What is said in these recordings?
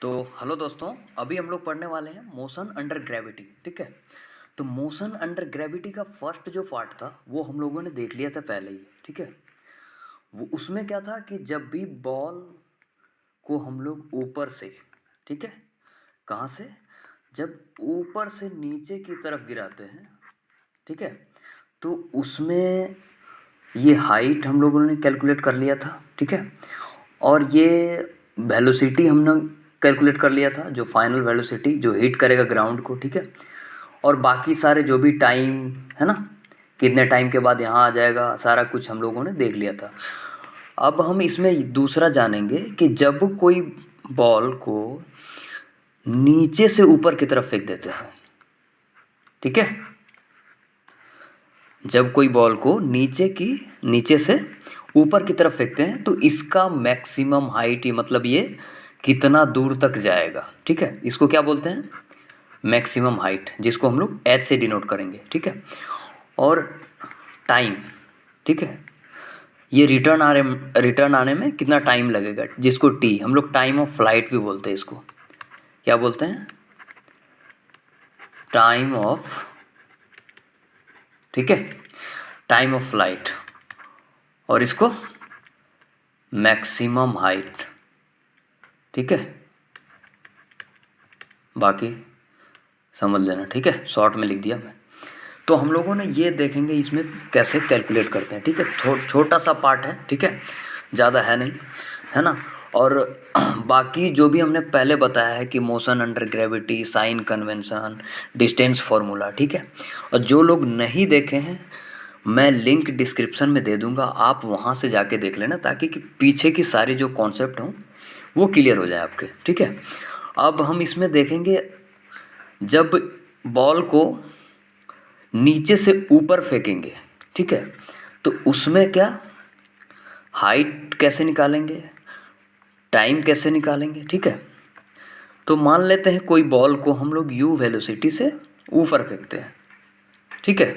तो हेलो दोस्तों, अभी हम लोग पढ़ने वाले हैं मोशन अंडर ग्रेविटी। ठीक है, तो मोशन अंडर ग्रेविटी का फर्स्ट जो पार्ट था वो हम लोगों ने देख लिया था पहले ही। ठीक है, वो उसमें क्या था कि जब भी बॉल को हम लोग ऊपर से, ठीक है, कहाँ से, जब ऊपर से नीचे की तरफ गिराते हैं, ठीक है, तो उसमें ये हाइट हम लोगों ने कैलकुलेट कर लिया था। ठीक है, और ये वेलोसिटी हमने कैलकुलेट कर लिया था, जो फाइनल वेलोसिटी जो हिट करेगा ग्राउंड को। ठीक है, और बाकी सारे जो भी टाइम है ना, कितने टाइम के बाद यहाँ आ जाएगा, सारा कुछ हम लोगों ने देख लिया था। अब हम इसमें दूसरा जानेंगे कि जब कोई बॉल को नीचे से ऊपर की तरफ फेंक देते हैं, ठीक है, जब कोई बॉल को नीचे से ऊपर की तरफ फेंकते हैं तो इसका मैक्सिमम हाइट, ये मतलब ये कितना दूर तक जाएगा। ठीक है, इसको क्या बोलते हैं, मैक्सिमम हाइट, जिसको हम लोग एच से डिनोट करेंगे। ठीक है, और टाइम, ठीक है, ये रिटर्न आने में कितना टाइम लगेगा, जिसको टी हम लोग टाइम ऑफ फ्लाइट भी बोलते हैं। इसको क्या बोलते हैं, टाइम ऑफ, ठीक है, टाइम ऑफ फ्लाइट, और इसको मैक्सिमम हाइट। ठीक है, बाकी समझ लेना। ठीक है, शॉर्ट में लिख दिया मैं। तो हम लोगों ने ये देखेंगे इसमें कैसे कैलकुलेट करते हैं। ठीक है, छोटा सा पार्ट है, ठीक है, ज़्यादा है नहीं, है ना। और बाकी जो भी हमने पहले बताया है कि motion under gravity, sign convention, distance formula, ठीक है, और जो लोग नहीं देखे हैं मैं लिंक डिस्क्रिप्शन में दे दूंगा, आप वहाँ से जाके देख लेना, ताकि कि पीछे की सारी जो कॉन्सेप्ट हों वो क्लियर हो जाए आपके। ठीक है, अब हम इसमें देखेंगे जब बॉल को नीचे से ऊपर फेंकेंगे, ठीक है, तो उसमें क्या हाइट कैसे निकालेंगे, टाइम कैसे निकालेंगे। ठीक है, तो मान लेते हैं कोई बॉल को हम लोग यू वेलोसिटी से ऊपर फेंकते हैं। ठीक है,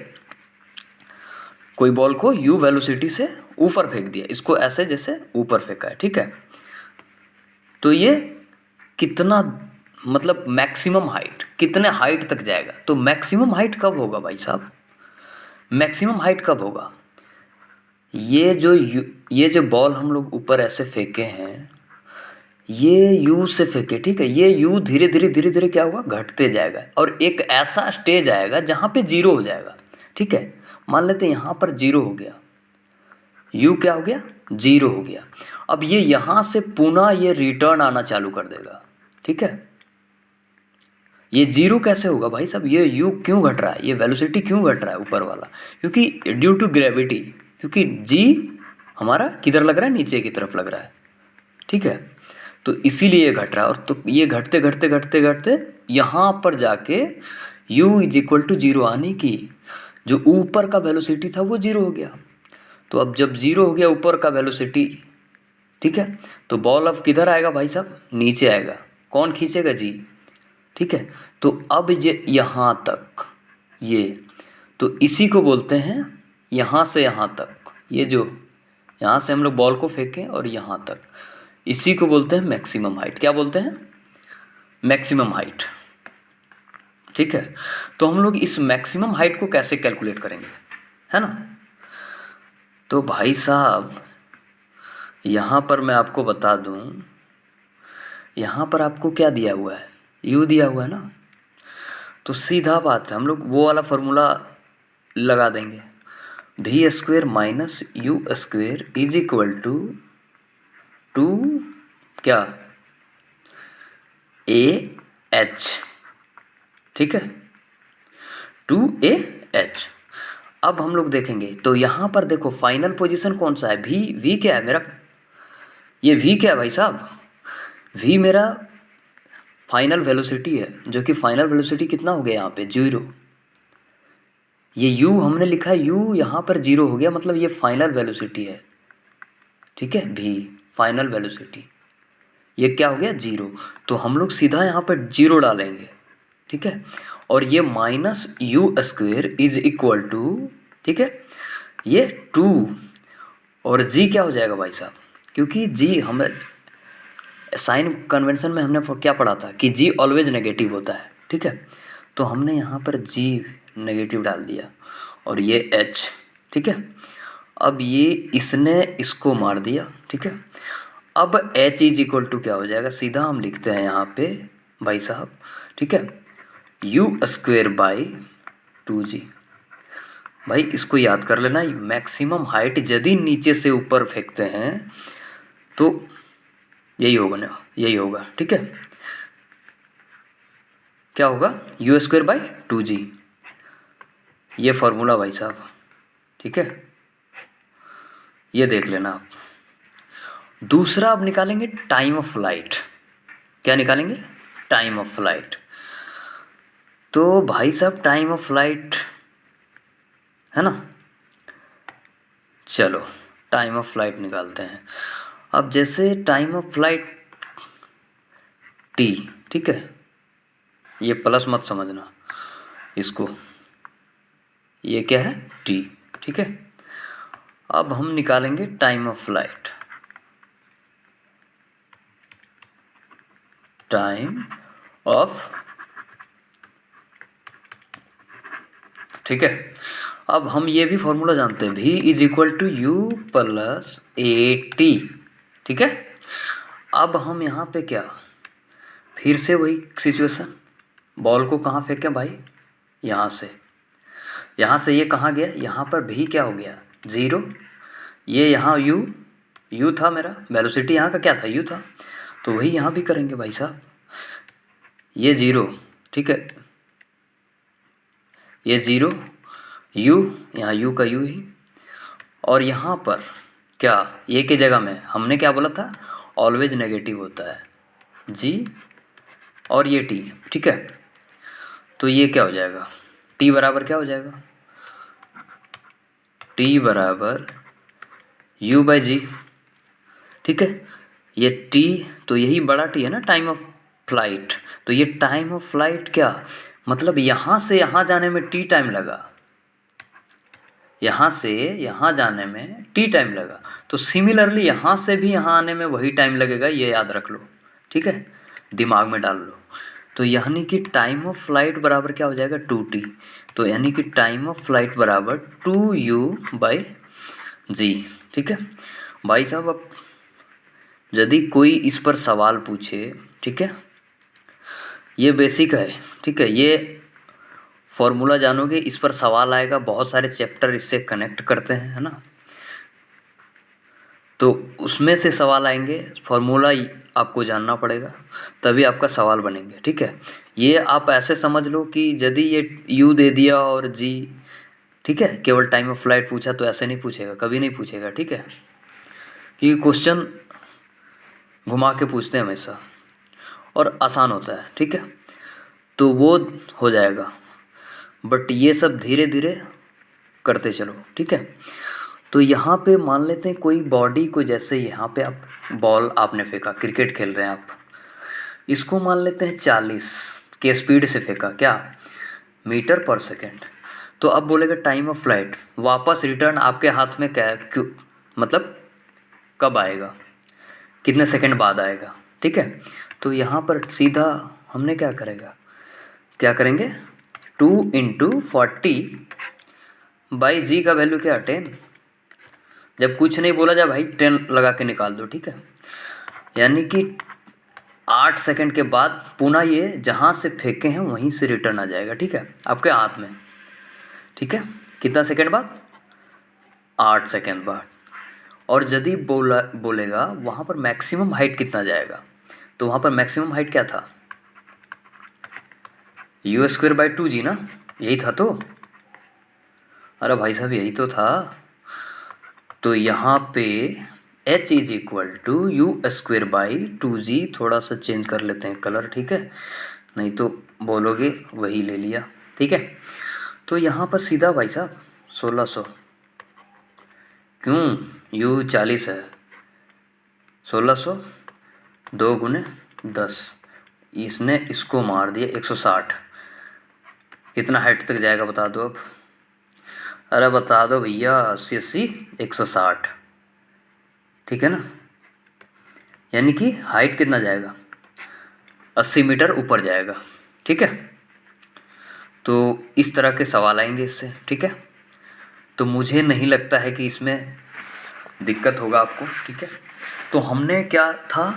कोई बॉल को यू वेलोसिटी से ऊपर फेंक दिया, इसको ऐसे जैसे ऊपर फेंका है। ठीक है, तो ये कितना, मतलब मैक्सिमम हाइट कितने हाइट तक जाएगा। तो मैक्सिमम हाइट कब होगा भाई साहब, मैक्सिमम हाइट कब होगा, ये जो बॉल हम लोग ऊपर ऐसे फेंके हैं, ये यू से फेंके, ठीक है, ये यू धीरे धीरे क्या होगा, घटते जाएगा, और एक ऐसा स्टेज आएगा जहाँ पे जीरो हो जाएगा। ठीक है, मान लेते हैं यहाँ पर जीरो हो गया, यू क्या हो गया, जीरो हो गया। अब ये यहाँ से पुनः ये रिटर्न आना चालू कर देगा। ठीक है, ये जीरो कैसे होगा भाई साहब, ये यू क्यों घट रहा है, ये वेलोसिटी क्यों घट रहा है ऊपर वाला, क्योंकि ड्यू टू ग्रेविटी, क्योंकि जी हमारा किधर लग रहा है, नीचे की तरफ लग रहा है। ठीक है, तो इसीलिए ये घट रहा है, और तो ये घटते यहाँ पर जाके u is equal to zero आने की, जो ऊपर का वेलोसिटी था वो जीरो हो गया। तो अब जब जीरो हो गया ऊपर का वेलोसिटी, ठीक है, तो बॉल अब किधर आएगा भाई साहब, नीचे आएगा, कौन खींचेगा, जी। ठीक है, तो अब ये यहाँ तक, ये तो इसी को बोलते हैं यहाँ से यहाँ तक, ये जो यहाँ से हम लोग बॉल को फेंकें और यहाँ तक, इसी को बोलते हैं मैक्सिमम हाइट। क्या बोलते हैं, मैक्सिमम हाइट। ठीक है, तो हम लोग इस मैक्सिमम हाइट को कैसे कैलकुलेट करेंगे, है ना। तो भाई साहब यहाँ पर मैं आपको बता दूँ, यहाँ पर आपको क्या दिया हुआ है, यू दिया हुआ है ना, तो सीधा बात है हम लोग वो वाला फॉर्मूला लगा देंगे, V square minus U square is equal to two क्या, ए एच। ठीक है, टू ए एच। अब हम लोग देखेंगे तो यहाँ पर देखो फाइनल पोजीशन कौन सा है, वी क्या है मेरा, ये वी क्या है भाई साहब, वी मेरा फाइनल वेलोसिटी है, जो कि फाइनल वेलोसिटी कितना हो गया यहाँ पे, जीरो। ये u हमने लिखा है, u यहाँ पर जीरो हो गया, मतलब ये फाइनल वेलोसिटी है। ठीक है, v फाइनल वेलोसिटी, ये क्या हो गया, जीरो। तो हम लोग सीधा यहाँ पर जीरो डालेंगे। ठीक है, और ये minus U square is equal to, ठीक है, ये टू, और g क्या हो जाएगा भाई साहब, क्योंकि g हमें साइन कन्वेंशन में हमने क्या पढ़ा था कि जी ऑलवेज नेगेटिव होता है, ठीक है। तो हमने यहाँ पर जी नेगेटिव डाल दिया और ये एच, ठीक है। अब ये इसने इसको मार दिया, ठीक है। अब एच इज इक्वल टू क्या हो जाएगा, सीधा हम लिखते हैं यहाँ पे भाई साहब, ठीक है, यू स्क्वेयर बाई 2g। भाई इसको याद कर लेना, मैक्सिमम हाइट यदि नीचे से ऊपर फेंकते हैं तो यही होगा ना, यही होगा, ठीक है। क्या होगा, यू स्क्वेयर बाई 2g, ये फॉर्मूला भाई साहब, ठीक है, ये देख लेना आप। दूसरा अब निकालेंगे टाइम ऑफ फ्लाइट। क्या निकालेंगे, टाइम ऑफ फ्लाइट। तो भाई साहब टाइम ऑफ फ्लाइट है ना, चलो टाइम ऑफ फ्लाइट निकालते हैं। अब जैसे टाइम ऑफ फ्लाइट टी, ठीक है, ये प्लस मत समझना इसको, ये क्या है टी, ठीक है। अब हम निकालेंगे time of flight, time of, ठीक है। अब हम ये भी फॉर्मूला जानते हैं, v is equal to you plus A T, ठीक है। अब हम यहाँ पे क्या, फिर से वही सिचुएशन, बॉल को कहाँ फेंकें भाई, यहाँ से ये कहाँ गया, यहाँ पर भी क्या हो गया 0, ये यहाँ u था, मेरा वेलोसिटी यहाँ का क्या था u था, तो वही यहाँ भी करेंगे भाई साहब, ये 0, ठीक है, ये 0, u यहाँ u का u ही, और यहाँ पर क्या, ये की जगह में हमने क्या बोला था, ऑलवेज नेगेटिव होता है g और ये t, ठीक है। तो ये क्या हो जाएगा, t बराबर क्या हो जाएगा, t बराबर u बाई जी, ठीक है। ये t तो यही बड़ा t है ना, टाइम ऑफ फ्लाइट। तो ये टाइम ऑफ फ्लाइट क्या, मतलब यहाँ से यहाँ जाने में t टाइम लगा, यहाँ से यहाँ जाने में t टाइम लगा, तो सिमिलरली यहाँ से भी यहाँ आने में वही टाइम लगेगा, ये याद रख लो, ठीक है, दिमाग में डाल लो। तो यानी कि टाइम ऑफ फ्लाइट बराबर क्या हो जाएगा 2t, तो यानी कि टाइम ऑफ फ्लाइट बराबर 2u बाई जी, ठीक है भाई साहब। अब यदि कोई इस पर सवाल पूछे, ठीक है, ये बेसिक है, ठीक है, ये फॉर्मूला जानोगे, इस पर सवाल आएगा, बहुत सारे चैप्टर इससे कनेक्ट करते हैं, है ना, तो उसमें से सवाल आएंगे, फॉर्मूला आपको जानना पड़ेगा तभी आपका सवाल बनेंगे, ठीक है। ये आप ऐसे समझ लो कि यदि ये u दे दिया और g, ठीक है, केवल टाइम ऑफ फ्लाइट पूछा तो ऐसे नहीं पूछेगा, कभी नहीं पूछेगा, ठीक है, कि क्वेश्चन घुमा के पूछते हैं हमेशा और आसान होता है, ठीक है, तो वो हो जाएगा। बट ये सब धीरे धीरे करते चलो, ठीक है। तो यहाँ पे मान लेते हैं कोई बॉडी को, जैसे यहाँ पे आप बॉल आपने फेंका, क्रिकेट खेल रहे हैं आप, इसको मान लेते हैं 40 के स्पीड से फेंका, क्या मीटर पर सेकेंड। तो अब बोलेगा टाइम ऑफ फ्लाइट, वापस रिटर्न आपके हाथ में क्या क्यों, मतलब कब आएगा, कितने सेकंड बाद आएगा, ठीक है। तो यहाँ पर सीधा हमने क्या करेंगे 2 × 40 बाई जी का वैल्यू क्या 10, जब कुछ नहीं बोला जाए भाई 10 लगा के निकाल दो, ठीक है। यानी कि 8 सेकंड के बाद पुनः ये जहाँ से फेंके हैं वहीं से रिटर्न आ जाएगा, ठीक है, आपके हाथ में, ठीक है। कितना सेकंड बाद, 8 सेकंड बाद। और यदि बोलेगा वहाँ पर मैक्सिमम हाइट कितना जाएगा, तो वहाँ पर मैक्सिमम हाइट क्या था, यू स्क्वेयर बाई 2g ना, यही था तो, अरे भाई साहब यही तो था। तो यहाँ पे h is equal to U square by 2g, थोड़ा सा चेंज कर लेते हैं कलर, ठीक है, नहीं तो बोलोगे वही ले लिया, ठीक है। तो यहाँ पर सीधा भाई साहब 1600, क्यों u 40 है, 1600 2 × 10, इसने इसको मार दिया 160, कितना हाइट तक जाएगा बता दो अब, अरे बता दो भैया, 80 80 160, ठीक है ना। यानी कि हाइट कितना जाएगा, 80 मीटर ऊपर जाएगा। ठीक है, तो इस तरह के सवाल आएंगे इससे। ठीक है, तो मुझे नहीं लगता है कि इसमें दिक्कत होगा आपको। ठीक है, तो हमने क्या था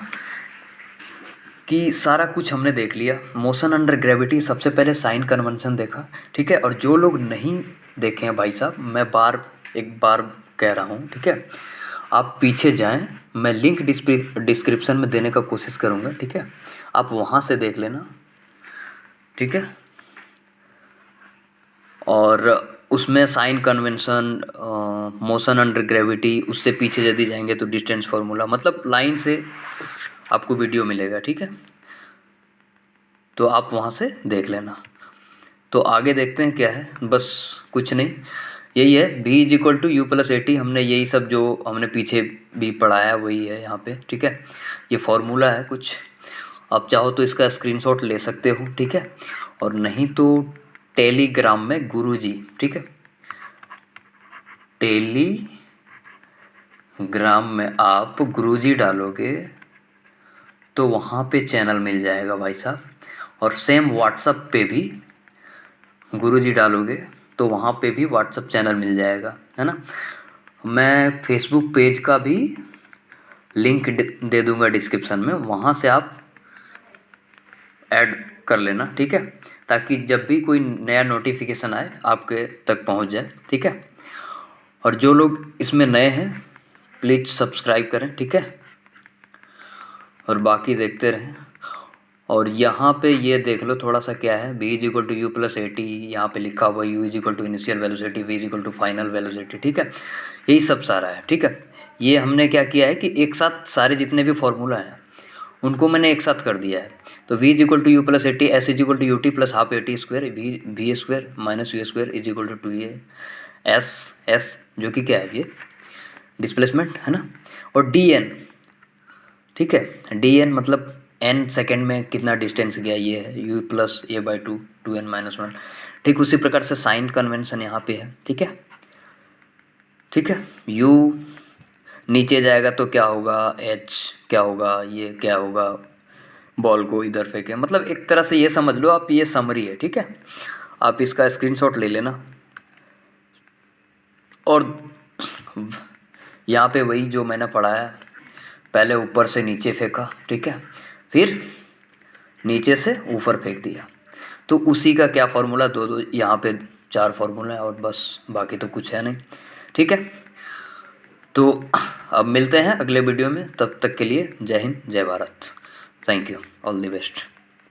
कि सारा कुछ हमने देख लिया। मोशन अंडर ग्रेविटी सबसे पहले साइन कन्वेंशन देखा। ठीक है, और जो लोग नहीं देखे हैं भाई साहब, मैं एक बार कह रहा हूँ, ठीक है, आप पीछे जाएं, मैं लिंक डिस्क्रिप्शन में देने का कोशिश करूँगा। ठीक है, आप वहाँ से देख लेना। ठीक है, और उसमें sign convention, motion under gravity, उससे पीछे यदि जाएंगे तो डिस्टेंस फार्मूला, मतलब लाइन से आपको वीडियो मिलेगा। ठीक है, तो आप वहाँ से देख लेना। तो आगे देखते हैं क्या है, बस कुछ नहीं, यही है v is equal to you plus AT। हमने यही सब जो हमने पीछे भी पढ़ाया वही है यहाँ पे। ठीक है, ये फॉर्मूला है कुछ, आप चाहो तो इसका स्क्रीनशॉट ले सकते हो। ठीक है, और नहीं तो टेलीग्राम में गुरुजी, ठीक है, टेलीग्राम में आप गुरुजी डालोगे तो वहाँ पे चैनल मिल जाएगा भाई साहब, और सेम व्हाट्सएप पे भी गुरुजी डालोगे तो वहाँ पे भी व्हाट्सएप चैनल मिल जाएगा, है ना। मैं फेसबुक पेज का भी लिंक दे दूँगा डिस्क्रिप्शन में, वहाँ से आप ऐड कर लेना। ठीक है, ताकि जब भी कोई नया नोटिफिकेशन आए आपके तक पहुँच जाए। ठीक है, और जो लोग इसमें नए हैं प्लीज़ सब्सक्राइब करें। ठीक है, और बाकी देखते रहें। और यहाँ पे ये देख लो थोड़ा सा क्या है, v is equal to you plus AT, यहाँ पे लिखा हुआ u is equal to initial velocity, v is equal to final velocity. ठीक है, यही सब सारा है। ठीक है, ये हमने क्या किया है कि एक साथ सारे जितने भी फॉर्मूला हैं उनको मैंने एक साथ कर दिया है। तो v is equal to you plus AT, s is equal to u t plus half AT square, v square minus u square is equal to 2a s जो कि क्या है, ये डिस्प्लेसमेंट है ना, और dn। ठीक है, dn मतलब n सेकेंड में कितना डिस्टेंस गया, ये है u plus a/2 2n minus 1। ठीक उसी प्रकार से साइन कन्वेंशन यहाँ पे है। ठीक है, ठीक है, u नीचे जाएगा तो क्या होगा, h क्या होगा, ये क्या होगा, बॉल को इधर फेंके, मतलब एक तरह से ये समझ लो आप, ये समरी है। ठीक है, आप इसका स्क्रीनशॉट ले लेना। और यहाँ पे वही जो मैंने पढ़ाया, पहले ऊपर से नीचे फेंका, ठीक है, फिर नीचे से ऊपर फेंक दिया, तो उसी का क्या फार्मूला, दो यहाँ पे 4 फार्मूला है और बस, बाकी तो कुछ है नहीं। ठीक है, तो अब मिलते हैं अगले वीडियो में, तब तक के लिए जय हिंद जय Bharat, thank you, all the best.